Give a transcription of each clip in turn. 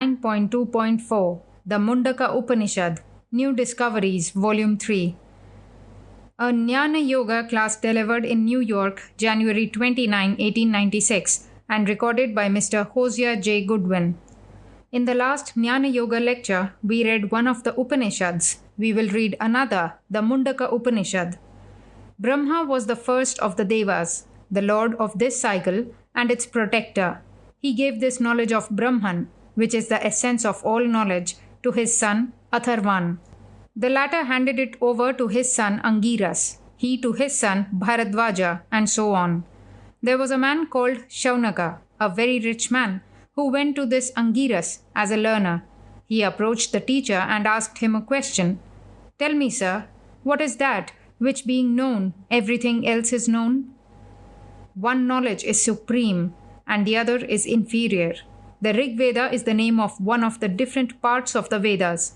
9.2.4 The Mundaka Upanishad New Discoveries Volume 3 A Jnana Yoga class delivered in New York, January 29, 1896 and recorded by Mr. Hosea J. Goodwin. In the last Jnana Yoga lecture, we read one of the Upanishads. We will read another, the Mundaka Upanishad. Brahma was the first of the Devas, the lord of this cycle and its protector. He gave this knowledge of Brahman, which is the essence of all knowledge, to his son Atharvan. The latter handed it over to his son Angiras, he to his son Bharadvaja, and so on. There was a man called Shaunaka, a very rich man, who went to this Angiras as a learner. He approached the teacher and asked him a question. "Tell me, sir, what is that which being known, everything else is known?" One knowledge is supreme and the other is inferior. The Rig Veda is the name of one of the different parts of the Vedas.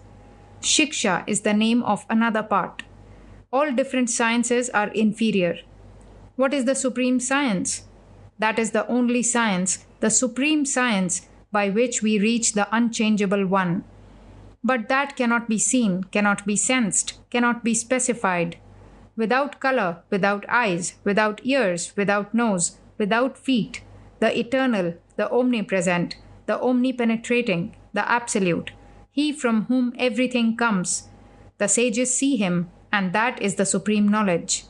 Shiksha is the name of another part. All different sciences are inferior. What is the supreme science? That is the only science, the supreme science by which we reach the unchangeable one. But that cannot be seen, cannot be sensed, cannot be specified. Without color, without eyes, without ears, without nose, without feet, the eternal, the omnipresent, the omnipenetrating, the absolute, he from whom everything comes. The sages see him, and that is the supreme knowledge.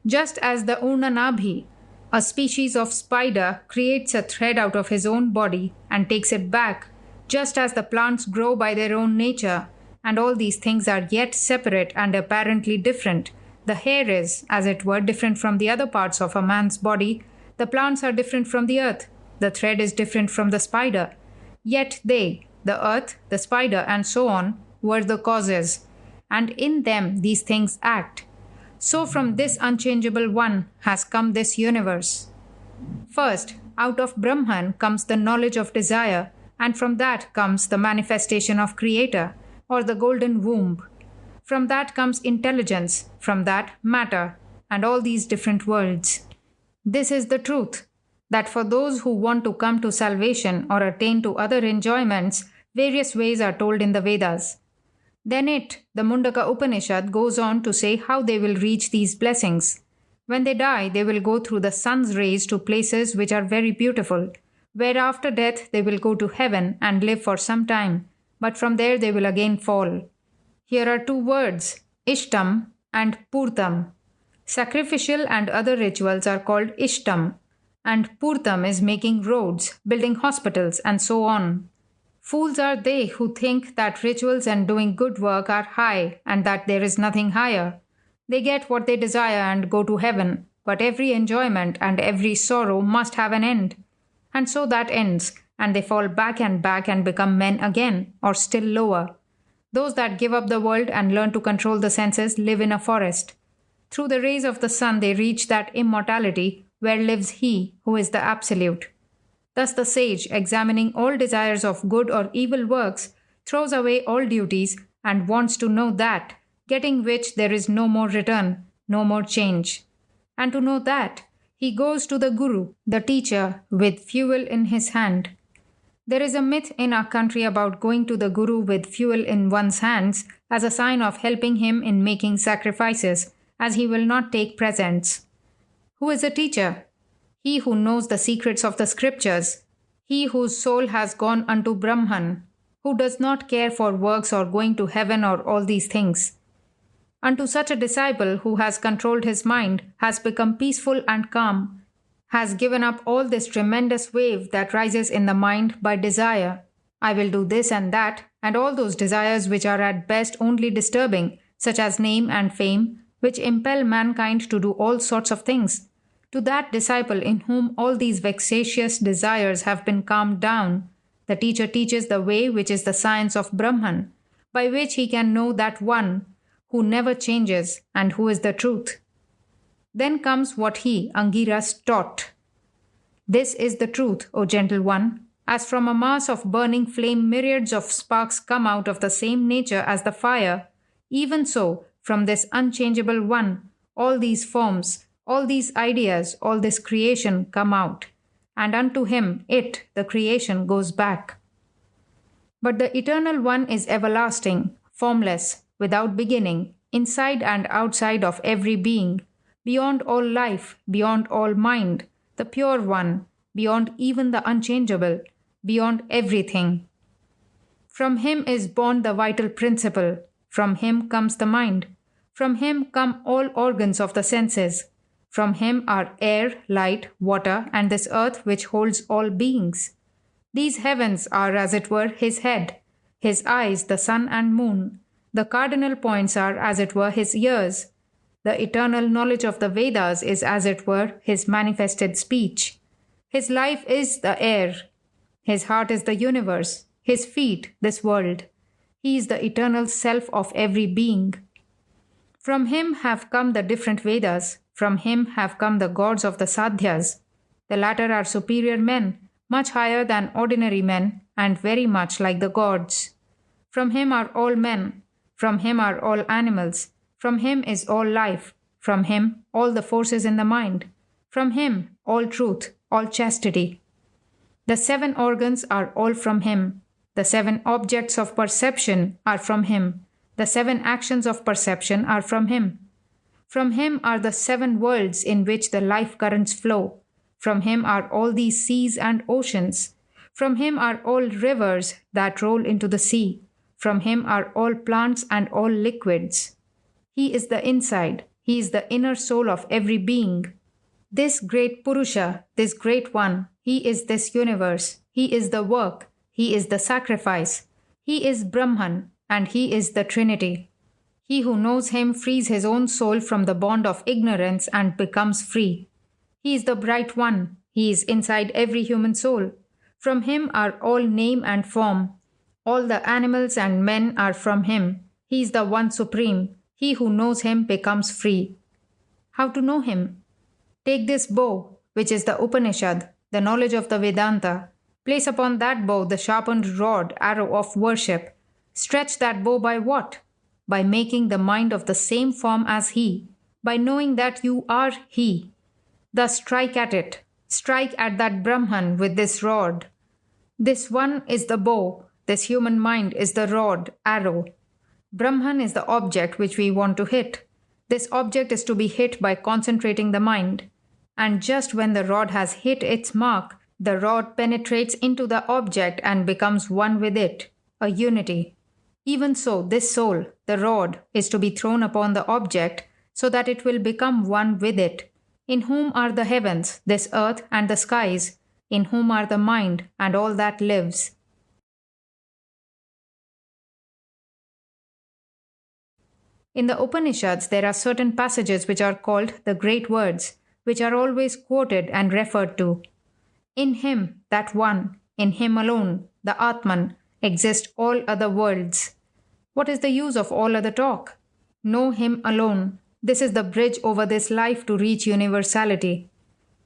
Just as the Urnanabhi, a species of spider, creates a thread out of his own body and takes it back, just as the plants grow by their own nature, and all these things are yet separate and apparently different. The hair is, as it were, different from the other parts of a man's body. The plants are different from the earth. The thread is different from the spider. Yet they, the earth, the spider, and so on, were the causes, and in them these things act. So from this unchangeable one has come this universe. First, out of Brahman comes the knowledge of desire, and from that comes the manifestation of Creator, or the golden womb. From that comes intelligence, from that matter, and all these different worlds. This is the truth, that for those who want to come to salvation or attain to other enjoyments, various ways are told in the Vedas. Then the Mundaka Upanishad, goes on to say how they will reach these blessings. When they die, they will go through the sun's rays to places which are very beautiful, where after death they will go to heaven and live for some time, but from there they will again fall. Here are two words, Ishtam and Purtam. Sacrificial and other rituals are called Ishtam, and Purtam is making roads, building hospitals, and so on. Fools are they who think that rituals and doing good work are high and that there is nothing higher. They get what they desire and go to heaven, but every enjoyment and every sorrow must have an end. And so that ends, and they fall back and become men again, or still lower. Those that give up the world and learn to control the senses live in a forest. Through the rays of the sun they reach that immortality where lives he who is the absolute. Thus the sage, examining all desires of good or evil works, throws away all duties and wants to know that, getting which there is no more return, no more change. And to know that, he goes to the Guru, the teacher, with fuel in his hand. There is a myth in our country about going to the Guru with fuel in one's hands as a sign of helping him in making sacrifices, as he will not take presents. Who is a teacher? He who knows the secrets of the scriptures, he whose soul has gone unto Brahman, who does not care for works or going to heaven or all these things. Unto such a disciple who has controlled his mind, has become peaceful and calm, has given up all this tremendous wave that rises in the mind by desire. I will do this and that, and all those desires which are at best only disturbing, such as name and fame, which impel mankind to do all sorts of things. To that disciple in whom all these vexatious desires have been calmed down, the teacher teaches the way which is the science of Brahman, by which he can know that one who never changes and who is the truth. Then comes what he, Angiras, taught. This is the truth, O gentle one. As from a mass of burning flame myriads of sparks come out of the same nature as the fire, even so, from this unchangeable one, all these forms, all these ideas, all this creation come out, and unto him, the creation, goes back. But the Eternal One is everlasting, formless, without beginning, inside and outside of every being, beyond all life, beyond all mind, the Pure One, beyond even the unchangeable, beyond everything. From Him is born the vital principle, from Him comes the mind, from Him come all organs of the senses, from Him are air, light, water, and this earth which holds all beings. These heavens are as it were His head, His eyes the sun and moon, the cardinal points are as it were His ears, the eternal knowledge of the Vedas is as it were His manifested speech. His life is the air, His heart is the universe, His feet this world. He is the eternal self of every being. From Him have come the different Vedas, from Him have come the gods of the Sadhyas. The latter are superior men, much higher than ordinary men, and very much like the gods. From Him are all men, from Him are all animals, from Him is all life, from Him all the forces in the mind, from Him all truth, all chastity. The 7 organs are all from Him. The 7 objects of perception are from Him. The 7 actions of perception are from Him. From Him are the 7 worlds in which the life currents flow. From Him are all these seas and oceans. From Him are all rivers that roll into the sea. From Him are all plants and all liquids. He is the inside. He is the inner soul of every being. This great Purusha, this great one, He is this universe. He is the work. He is the sacrifice. He is Brahman, and He is the Trinity. He who knows Him frees his own soul from the bond of ignorance and becomes free. He is the bright one. He is inside every human soul. From Him are all name and form. All the animals and men are from Him. He is the one supreme. He who knows Him becomes free. How to know Him? Take this bow, which is the Upanishad, the knowledge of the Vedanta. Place upon that bow the sharpened rod, arrow of worship. Stretch that bow by what? By making the mind of the same form as He, by knowing that you are He. Thus strike at it. Strike at that Brahman with this rod. This one is the bow. This human mind is the rod, arrow. Brahman is the object which we want to hit. This object is to be hit by concentrating the mind. And just when the rod has hit its mark, the rod penetrates into the object and becomes one with it, a unity. Even so, this soul, the rod, is to be thrown upon the object so that it will become one with it, in whom are the heavens, this earth and the skies, in whom are the mind and all that lives. In the Upanishads, there are certain passages which are called the great words, which are always quoted and referred to. In Him, that one, in Him alone, the Atman, exist all other worlds. What is the use of all other talk? Know Him alone. This is the bridge over this life to reach universality.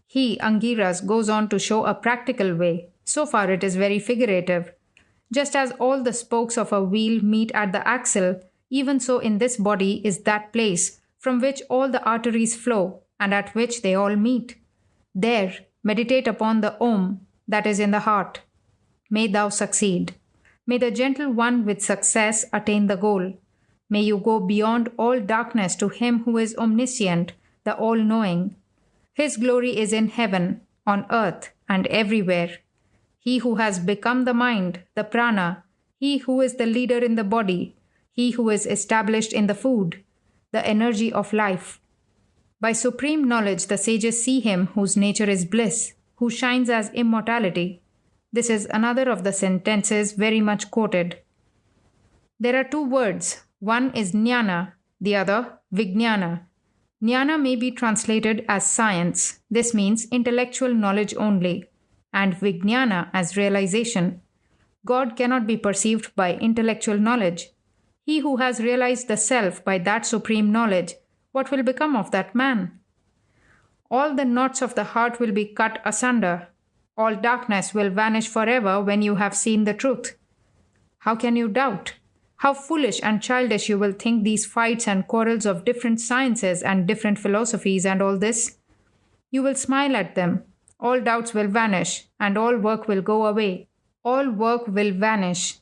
He, Angiras, goes on to show a practical way. So far it is very figurative. Just as all the spokes of a wheel meet at the axle, even so in this body is that place from which all the arteries flow and at which they all meet. There, meditate upon the Om that is in the heart. May thou succeed. May the gentle one with success attain the goal. May you go beyond all darkness to Him who is omniscient, the all-knowing. His glory is in heaven, on earth, and everywhere. He who has become the mind, the prana, He who is the leader in the body, He who is established in the food, the energy of life. By supreme knowledge the sages see Him whose nature is bliss, who shines as immortality. This is another of the sentences very much quoted. There are 2 words. One is jnana, the other vijnana. Jnana may be translated as science. This means intellectual knowledge only. And vijnana as realization. God cannot be perceived by intellectual knowledge. He who has realized the self by that supreme knowledge, what will become of that man? All the knots of the heart will be cut asunder. All darkness will vanish forever when you have seen the truth. How can you doubt? How foolish and childish you will think these fights and quarrels of different sciences and different philosophies and all this. You will smile at them. All doubts will vanish, and all work will go away. All work will vanish.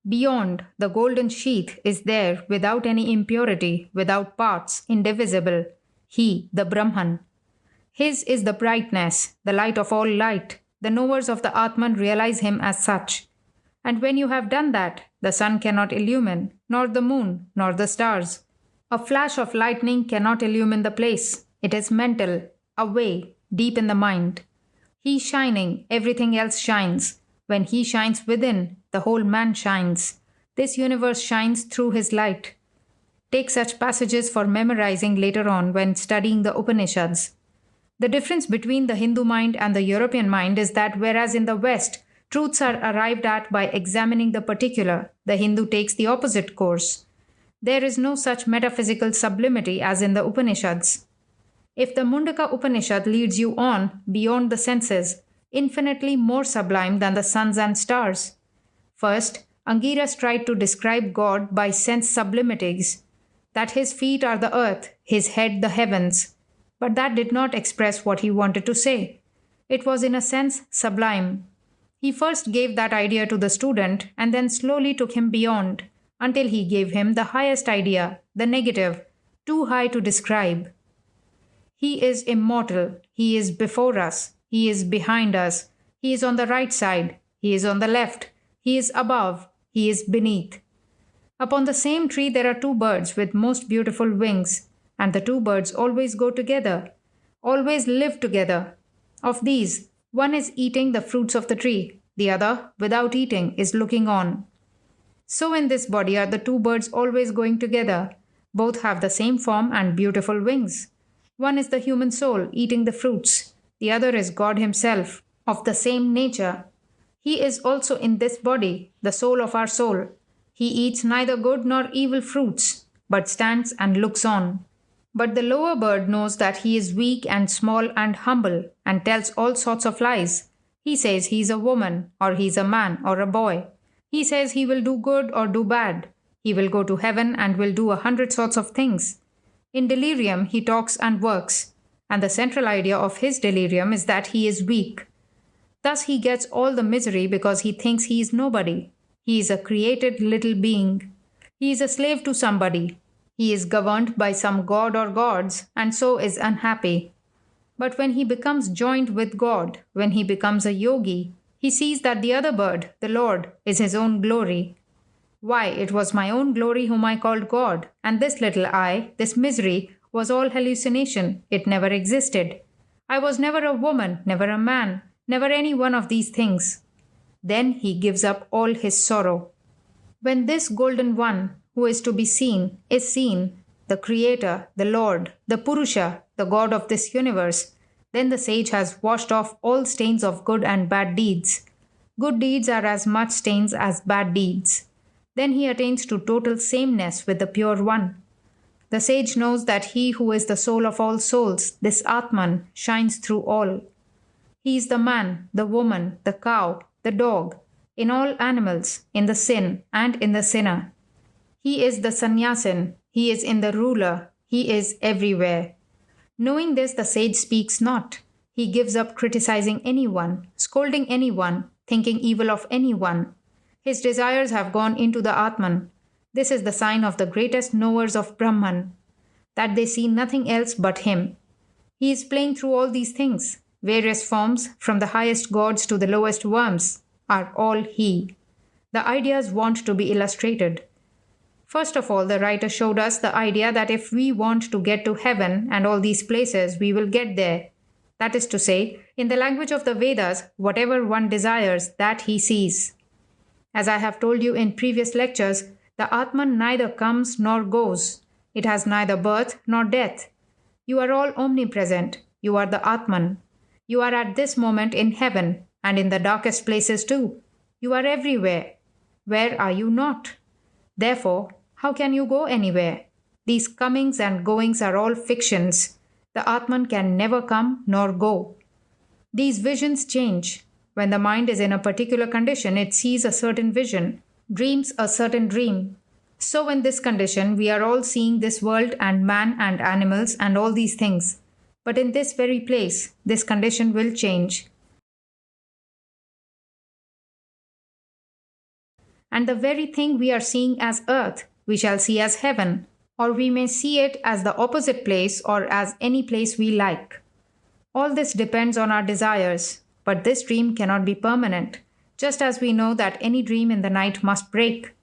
Beyond, the golden sheath is there without any impurity, without parts, indivisible. He, the Brahman. His is the brightness, the light of all light. The knowers of the Atman realize him as such. And when you have done that, the sun cannot illumine, nor the moon, nor the stars. A flash of lightning cannot illumine the place. It is mental, away, deep in the mind. He shining, everything else shines. When he shines within, the whole man shines. This universe shines through his light. Take such passages for memorizing later on when studying the Upanishads. The difference between the Hindu mind and the European mind is that whereas in the West, truths are arrived at by examining the particular, the Hindu takes the opposite course. There is no such metaphysical sublimity as in the Upanishads. If the Mundaka Upanishad leads you on, beyond the senses, infinitely more sublime than the suns and stars. First, Angiras tried to describe God by sense sublimities, that his feet are the earth, his head the heavens. But that did not express what he wanted to say. It was in a sense sublime. He first gave that idea to the student and then slowly took him beyond, until he gave him the highest idea, the negative, too high to describe. He is immortal. He is before us. He is behind us. He is on the right side. He is on the left. He is above. He is beneath. Upon the same tree there are two birds with most beautiful wings, and the two birds always go together, always live together. Of these, one is eating the fruits of the tree, the other, without eating, is looking on. So in this body are the two birds always going together. Both have the same form and beautiful wings. One is the human soul eating the fruits. The other is God himself, of the same nature. He is also in this body, the soul of our soul. He eats neither good nor evil fruits, but stands and looks on. But the lower bird knows that he is weak and small and humble, and tells all sorts of lies. He says he is a woman, or he is a man, or a boy. He says he will do good or do bad. He will go to heaven and will do 100 sorts of things. In delirium, he talks and works, and the central idea of his delirium is that he is weak. Thus he gets all the misery because he thinks he is nobody. He is a created little being. He is a slave to somebody. He is governed by some god or gods, and so is unhappy. But when he becomes joined with God, when he becomes a yogi, he sees that the other bird, the Lord, is his own glory. Why, it was my own glory whom I called God, and this little I, this misery, was all hallucination. It never existed. I was never a woman, never a man, never any one of these things. Then he gives up all his sorrow. When this golden one, who is to be seen, is seen, the Creator, the Lord, the Purusha, the God of this universe, then the sage has washed off all stains of good and bad deeds. Good deeds are as much stains as bad deeds. Then he attains to total sameness with the Pure One. The sage knows that he who is the soul of all souls, this Atman, shines through all. He is the man, the woman, the cow, the dog, in all animals, in the sin and in the sinner. He is the sannyasin, he is in the ruler, he is everywhere. Knowing this, the sage speaks not. He gives up criticizing anyone, scolding anyone, thinking evil of anyone. His desires have gone into the Atman. This is the sign of the greatest knowers of Brahman, that they see nothing else but him. He is playing through all these things. Various forms, from the highest gods to the lowest worms, are all he. The ideas want to be illustrated. First of all, the writer showed us the idea that if we want to get to heaven and all these places, we will get there. That is to say, in the language of the Vedas, whatever one desires, that he sees. As I have told you in previous lectures, the Atman neither comes nor goes. It has neither birth nor death. You are all omnipresent. You are the Atman. You are at this moment in heaven and in the darkest places too. You are everywhere. Where are you not? Therefore, how can you go anywhere? These comings and goings are all fictions. The Atman can never come nor go. These visions change. When the mind is in a particular condition, it sees a certain vision, dreams a certain dream. So in this condition, we are all seeing this world and man and animals and all these things. But in this very place, this condition will change. And the very thing we are seeing as earth, we shall see as heaven, or we may see it as the opposite place or as any place we like. All this depends on our desires, but this dream cannot be permanent, just as we know that any dream in the night must break.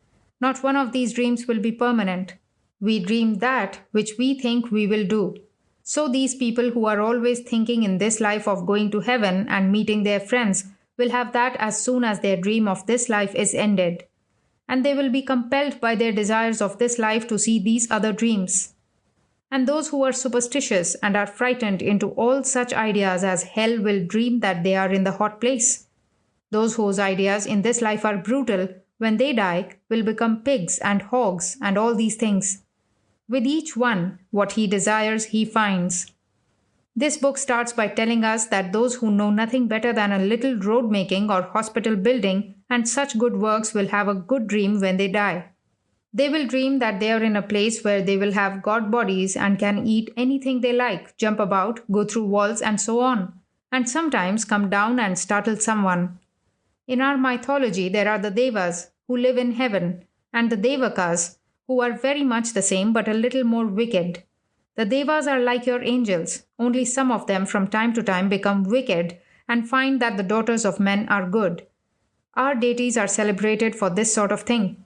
Not one of these dreams will be permanent. We dream that which we think we will do. So these people who are always thinking in this life of going to heaven and meeting their friends will have that as soon as their dream of this life is ended. And they will be compelled by their desires of this life to see these other dreams. And those who are superstitious and are frightened into all such ideas as hell will dream that they are in the hot place. Those whose ideas in this life are brutal, when they die, will become pigs and hogs and all these things. With each one, what he desires, he finds. This book starts by telling us that those who know nothing better than a little road making or hospital building and such good works will have a good dream when they die. They will dream that they are in a place where they will have god bodies and can eat anything they like, jump about, go through walls and so on, and sometimes come down and startle someone. In our mythology, there are the Devas who live in heaven and the Devakas who are very much the same but a little more wicked. The Devas are like your angels, only some of them from time to time become wicked and find that the daughters of men are good. Our deities are celebrated for this sort of thing.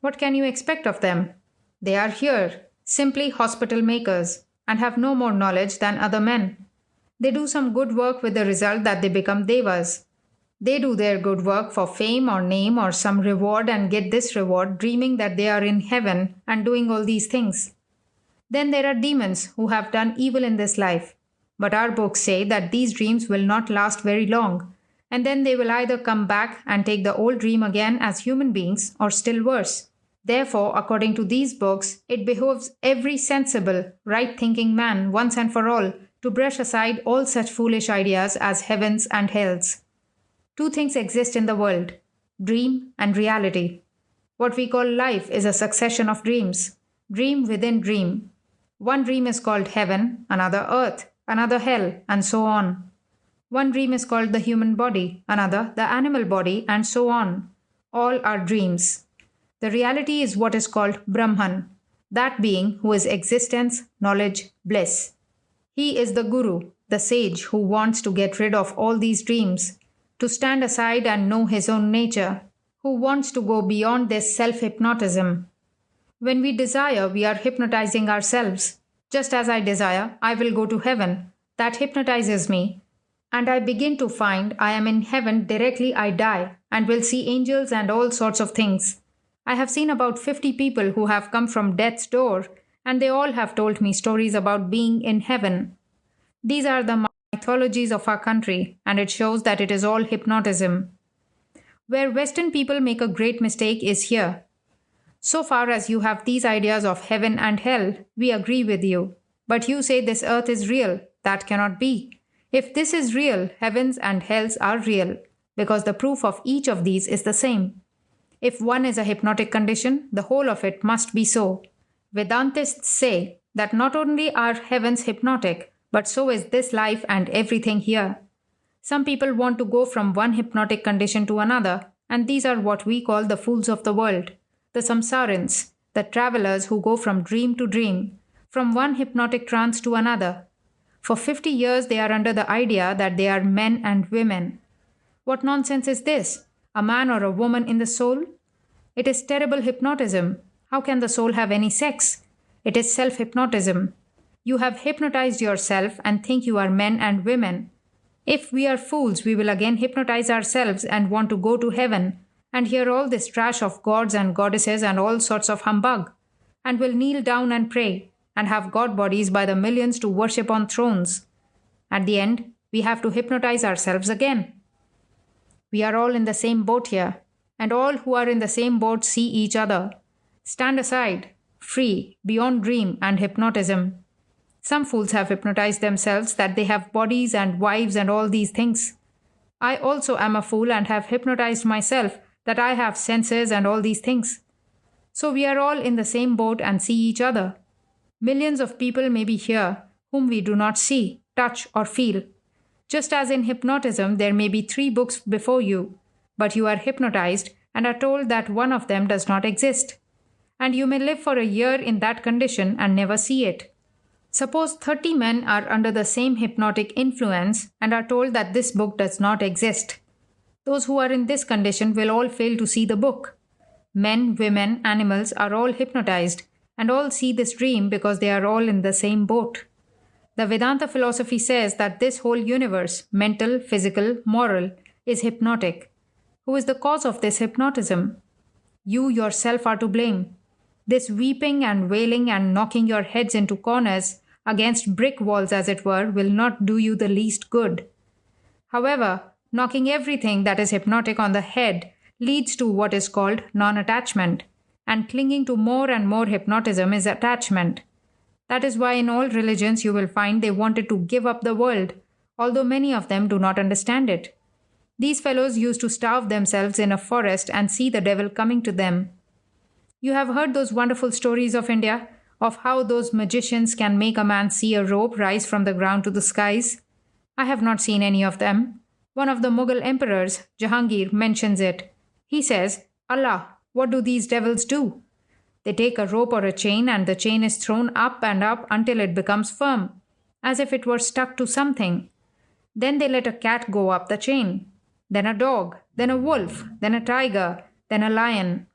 What can you expect of them? They are here, simply hospital makers, and have no more knowledge than other men. They do some good work with the result that they become Devas. They do their good work for fame or name or some reward and get this reward dreaming that they are in heaven and doing all these things. Then there are demons who have done evil in this life. But our books say that these dreams will not last very long, and then they will either come back and take the old dream again as human beings or still worse. Therefore, according to these books, it behoves every sensible, right-thinking man once and for all to brush aside all such foolish ideas as heavens and hells. Two things exist in the world, dream and reality. What we call life is a succession of dreams, dream within dream. One dream is called heaven, another earth, another hell, and so on. One dream is called the human body, another the animal body, and so on. All are dreams. The reality is what is called Brahman, that being who is existence, knowledge, bliss. He is the guru, the sage who wants to get rid of all these dreams, to stand aside and know his own nature, who wants to go beyond this self-hypnotism. When we desire, we are hypnotizing ourselves. Just as I desire, I will go to heaven. That hypnotizes me. And I begin to find I am in heaven directly I die and will see angels and all sorts of things. I have seen about 50 people who have come from death's door, and they all have told me stories about being in heaven. These are the mythologies of our country, and it shows that it is all hypnotism. Where Western people make a great mistake is here. So far as you have these ideas of heaven and hell, we agree with you. But you say this earth is real. That cannot be. If this is real, heavens and hells are real, because the proof of each of these is the same. If one is a hypnotic condition, the whole of it must be so. Vedantists say that not only are heavens hypnotic, but so is this life and everything here. Some people want to go from one hypnotic condition to another, and these are what we call the fools of the world, the samsarins, the travelers who go from dream to dream, from one hypnotic trance to another. For 50 years they are under the idea that they are men and women. What nonsense is this? A man or a woman in the soul? It is terrible hypnotism. How can the soul have any sex? It is self-hypnotism. You have hypnotized yourself and think you are men and women. If we are fools, we will again hypnotize ourselves and want to go to heaven and hear all this trash of gods and goddesses and all sorts of humbug, and will kneel down and pray and have god bodies by the millions to worship on thrones. At the end, we have to hypnotize ourselves again. We are all in the same boat here, and all who are in the same boat see each other. Stand aside, free, beyond dream and hypnotism. Some fools have hypnotized themselves that they have bodies and wives and all these things. I also am a fool and have hypnotized myself that I have senses and all these things. So we are all in the same boat and see each other. Millions of people may be here whom we do not see, touch or feel. Just as in hypnotism there may be 3 books before you, but you are hypnotized and are told that one of them does not exist. And you may live for a year in that condition and never see it. Suppose 30 men are under the same hypnotic influence and are told that this book does not exist. Those who are in this condition will all fail to see the book. Men, women, animals are all hypnotized and all see this dream because they are all in the same boat. The Vedanta philosophy says that this whole universe, mental, physical, moral, is hypnotic. Who is the cause of this hypnotism? You yourself are to blame. This weeping and wailing and knocking your heads into corners against brick walls, as it were, will not do you the least good. However, knocking everything that is hypnotic on the head leads to what is called non-attachment, and clinging to more and more hypnotism is attachment. That is why in all religions you will find they wanted to give up the world, although many of them do not understand it. These fellows used to starve themselves in a forest and see the devil coming to them. You have heard those wonderful stories of India, of how those magicians can make a man see a rope rise from the ground to the skies. I have not seen any of them. One of the Mughal emperors, Jahangir, mentions it. He says, Allah, what do these devils do? They take a rope or a chain and the chain is thrown up and up until it becomes firm, as if it were stuck to something. Then they let a cat go up the chain, then a dog, then a wolf, then a tiger, then a lion.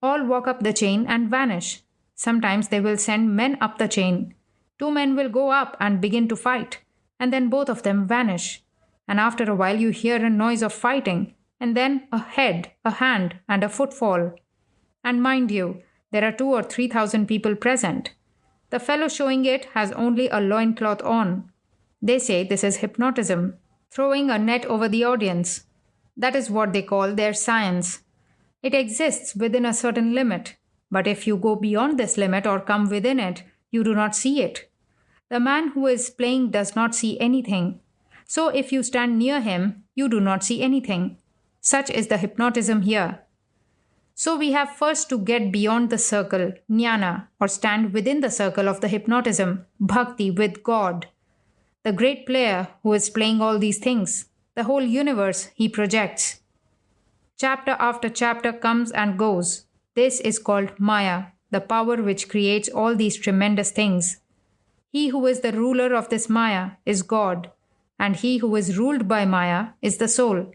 All walk up the chain and vanish. Sometimes they will send men up the chain. 2 men will go up and begin to fight, and then both of them vanish. And after a while you hear a noise of fighting, and then a head, a hand, and a footfall. And mind you, there are 2,000 or 3,000 people present. The fellow showing it has only a loincloth on. They say this is hypnotism, throwing a net over the audience. That is what they call their science. It exists within a certain limit, but if you go beyond this limit or come within it, you do not see it. The man who is playing does not see anything. So if you stand near him, you do not see anything. Such is the hypnotism here. So we have first to get beyond the circle, jnana, or stand within the circle of the hypnotism, bhakti with God. The great player who is playing all these things, the whole universe he projects. Chapter after chapter comes and goes. This is called Maya, the power which creates all these tremendous things. He who is the ruler of this Maya is God, and he who is ruled by Maya is the soul.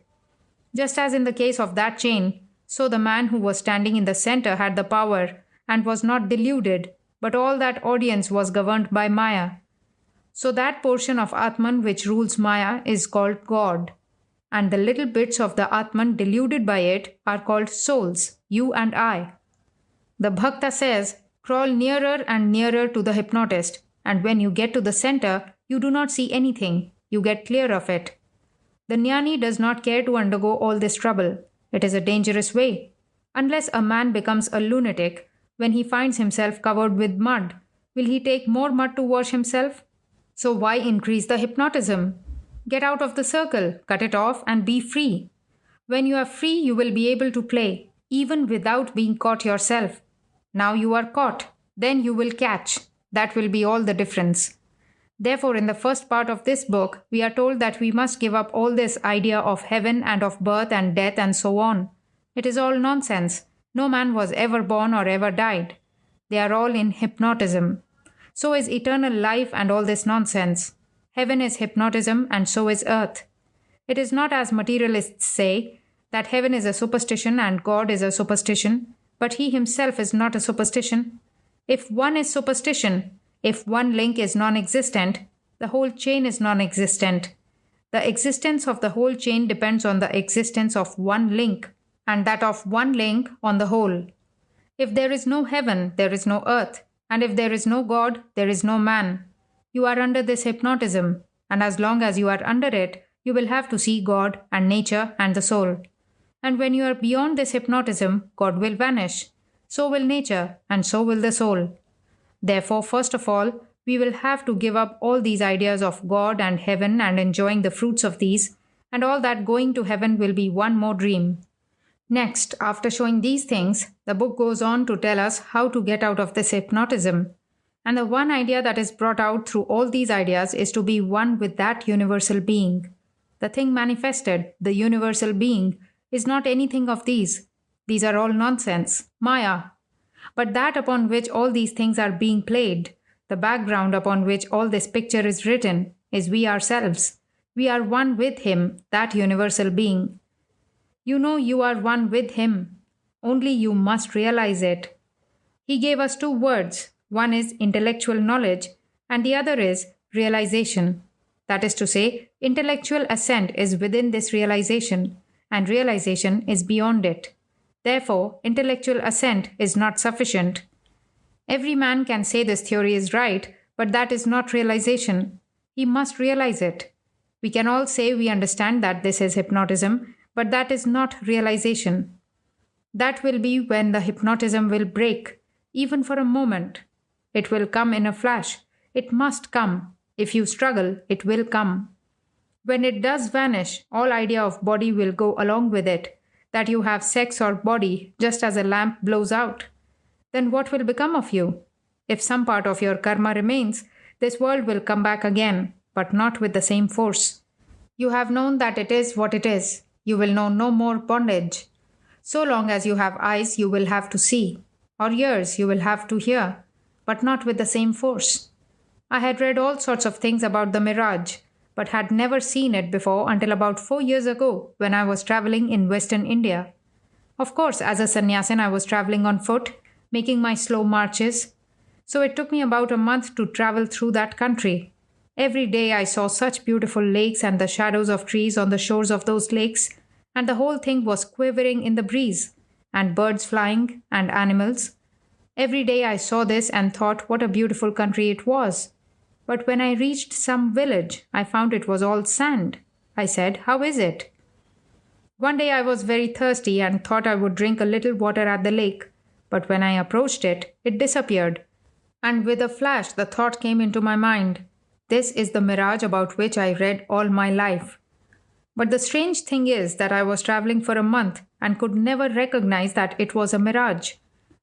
Just as in the case of that chain, so the man who was standing in the center had the power and was not deluded, but all that audience was governed by Maya. So that portion of Atman which rules Maya is called God, and the little bits of the Atman deluded by it are called souls, you and I. The Bhakta says, crawl nearer and nearer to the hypnotist, and when you get to the center, you do not see anything, you get clear of it. The jnani does not care to undergo all this trouble. It is a dangerous way. Unless a man becomes a lunatic, when he finds himself covered with mud, will he take more mud to wash himself? So why increase the hypnotism? Get out of the circle, cut it off, and be free. When you are free, you will be able to play, even without being caught yourself. Now you are caught, then you will catch. That will be all the difference. Therefore, in the first part of this book, we are told that we must give up all this idea of heaven and of birth and death and so on. It is all nonsense. No man was ever born or ever died. They are all in hypnotism. So is eternal life and all this nonsense. Heaven is hypnotism and so is earth. It is not as materialists say, that heaven is a superstition and God is a superstition, but he himself is not a superstition. If one is superstition, if one link is non-existent, the whole chain is non-existent. The existence of the whole chain depends on the existence of one link, and that of one link on the whole. If there is no heaven, there is no earth, and if there is no God, there is no man. You are under this hypnotism, and as long as you are under it, you will have to see God and nature and the soul. And when you are beyond this hypnotism, God will vanish. So will nature, and so will the soul. Therefore, first of all, we will have to give up all these ideas of God and heaven and enjoying the fruits of these, and all that going to heaven will be one more dream. Next, after showing these things, the book goes on to tell us how to get out of this hypnotism. And the one idea that is brought out through all these ideas is to be one with that universal being. The thing manifested, the universal being, is not anything of these. These are all nonsense, Maya. But that upon which all these things are being played, the background upon which all this picture is written, is we ourselves. We are one with Him, that universal being. You know you are one with Him. Only you must realize it. He gave us two words. One is intellectual knowledge, and the other is realization. That is to say, intellectual assent is within this realization, and realization is beyond it. Therefore, intellectual assent is not sufficient. Every man can say this theory is right, but that is not realization. He must realize it. We can all say we understand that this is hypnotism, but that is not realization. That will be when the hypnotism will break, even for a moment. It will come in a flash. It must come. If you struggle, it will come. When it does vanish, all idea of body will go along with it, that you have sex or body just as a lamp blows out. Then what will become of you? If some part of your karma remains, this world will come back again, but not with the same force. You have known that it is what it is. You will know no more bondage. So long as you have eyes, you will have to see, or ears, you will have to hear, but not with the same force. I had read all sorts of things about the mirage, but had never seen it before until about 4 years ago when I was traveling in Western India. Of course, as a sannyasin, I was traveling on foot, making my slow marches. So it took me about a month to travel through that country. Every day I saw such beautiful lakes and the shadows of trees on the shores of those lakes, and the whole thing was quivering in the breeze, and birds flying, and animals. Every day I saw this and thought what a beautiful country it was. But when I reached some village, I found it was all sand. I said, "How is it?" One day I was very thirsty and thought I would drink a little water at the lake, but when I approached it, it disappeared. And with a flash the thought came into my mind, this is the mirage about which I read all my life. But the strange thing is that I was traveling for a month and could never recognize that it was a mirage,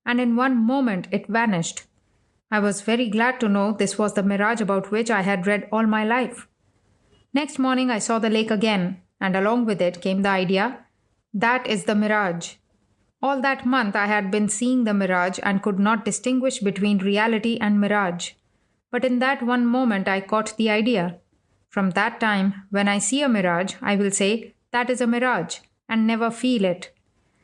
and in one moment it vanished. I was very glad to know this was the mirage about which I had read all my life. Next morning I saw the lake again, and along with it came the idea, that is the mirage. All that month I had been seeing the mirage and could not distinguish between reality and mirage. But in that one moment I caught the idea. From that time, when I see a mirage, I will say, that is a mirage, and never feel it.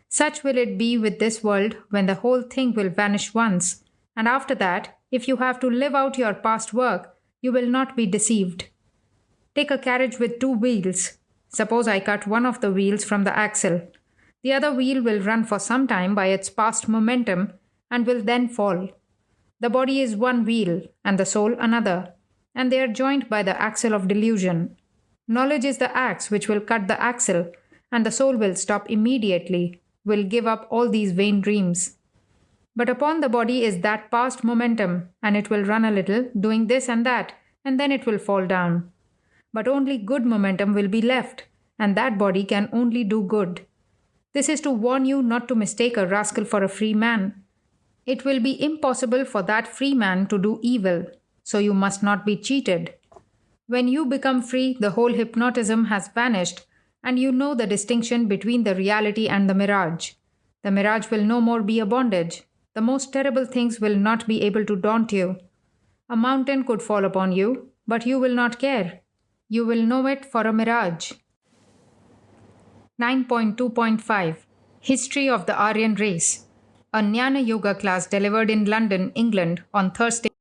Such will it be with this world when the whole thing will vanish once, and after that, if you have to live out your past work, you will not be deceived. Take a carriage with 2 wheels. Suppose I cut one of the wheels from the axle. The other wheel will run for some time by its past momentum and will then fall. The body is one wheel and the soul another, and they are joined by the axle of delusion. Knowledge is the axe which will cut the axle, and the soul will stop immediately, will give up all these vain dreams. But upon the body is that past momentum, and it will run a little, doing this and that, and then it will fall down. But only good momentum will be left, and that body can only do good. This is to warn you not to mistake a rascal for a free man. It will be impossible for that free man to do evil, so you must not be cheated. When you become free, the whole hypnotism has vanished, and you know the distinction between the reality and the mirage. The mirage will no more be a bondage. The most terrible things will not be able to daunt you. A mountain could fall upon you, but you will not care. You will know it for a mirage. 9.2.5 History of the Aryan Race. A Jnana Yoga class delivered in London, England on Thursday.